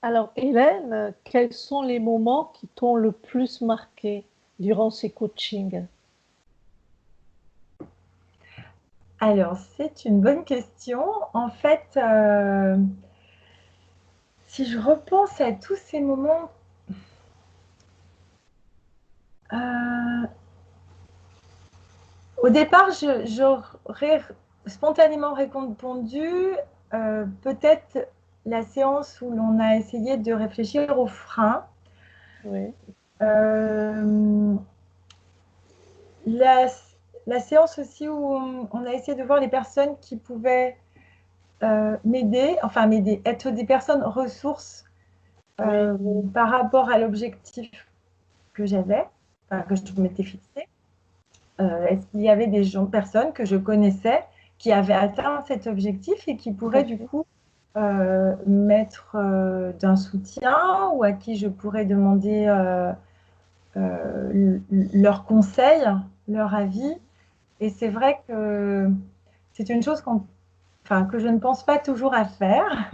Alors, Hélène, quels sont les moments qui t'ont le plus marqué durant ces coachings? Alors, c'est une bonne question. En fait, si je repense à tous ces moments, euh, au départ, j'aurais spontanément répondu peut-être la séance où l'on a essayé de réfléchir aux freins. Oui, Euh, la, la séance aussi où on a essayé de voir les personnes qui pouvaient m'aider, enfin m'aider, être des personnes ressources oui, euh, par rapport à l'objectif que j'avais, enfin, que je m'étais fixé. Est-ce qu'il y avait des gens, personnes que je connaissais qui avaient atteint cet objectif et qui pourraient du ok. coup mettre d'un soutien ou à qui je pourrais demander leurs conseils, leur avis. Et c'est vrai que c'est une chose enfin, que je ne pense pas toujours à faire.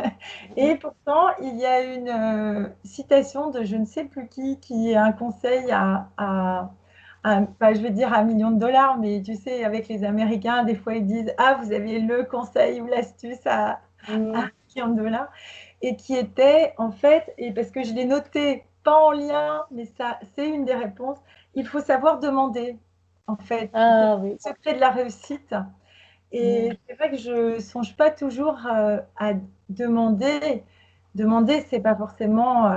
Et Mhm. pourtant, il y a une citation de je ne sais plus qui est un conseil enfin, je vais dire $1 million, mais tu sais, avec les Américains, des fois ils disent ah, vous avez le conseil ou l'astuce à Mhm. $1 million, et qui était en fait, et parce que je l'ai noté, pas en lien, mais ça, c'est une des réponses, il faut savoir demander, en fait. C'est Ah oui. le secret de la réussite. Mhm. Et c'est vrai que je ne songe pas toujours à demander. Demander, c'est pas forcément,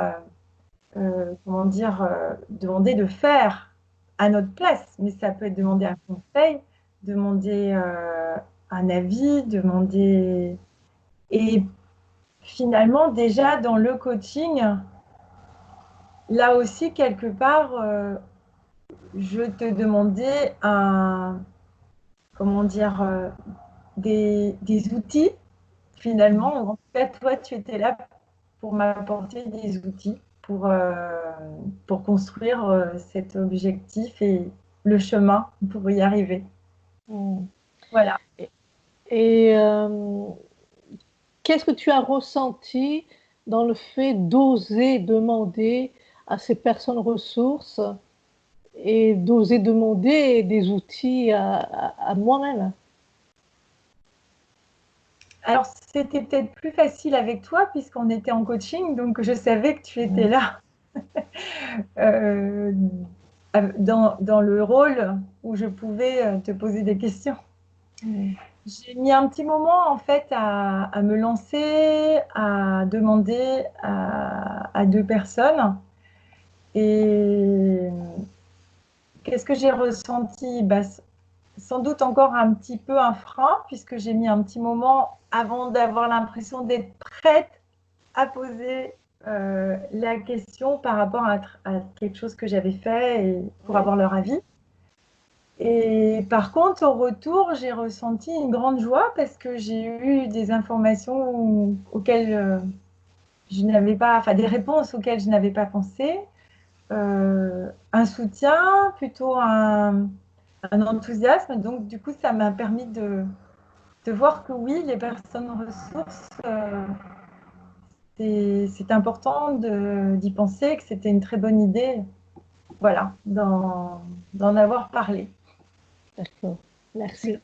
comment dire, demander de faire à notre place, mais ça peut être demander un conseil, demander un avis, demander. Et finalement, déjà dans le coaching, là aussi, quelque part, je te demandais comment dire, des outils. Finalement, en fait, toi, tu étais là pour m'apporter des outils pour construire cet objectif et le chemin pour y arriver. Mhm. Voilà. Et, et qu'est-ce que tu as ressenti dans le fait d'oser demander à ces personnes ressources et d'oser demander des outils à moi-même? Alors, c'était peut-être plus facile avec toi puisqu'on était en coaching, donc je savais que tu étais Mhm. là euh, dans le rôle où je pouvais te poser des questions. Mhm. J'ai mis un petit moment en fait à me lancer, à demander à deux personnes. Et qu'est-ce que j'ai ressenti? Bah, sans doute encore un petit peu un frein, puisque j'ai mis un petit moment avant d'avoir l'impression d'être prête à poser la question par rapport à quelque chose que j'avais fait et pour Oui. avoir leur avis. Et par contre, au retour, j'ai ressenti une grande joie parce que j'ai eu des informations auxquelles je n'avais pas, enfin des réponses auxquelles je n'avais pas pensé, un soutien, plutôt un enthousiasme. Donc, du coup, ça m'a permis de voir que oui, les personnes ressources, c'est important d'y penser, que c'était une très bonne idée, voilà, d'en avoir parlé. D'accord. Merci.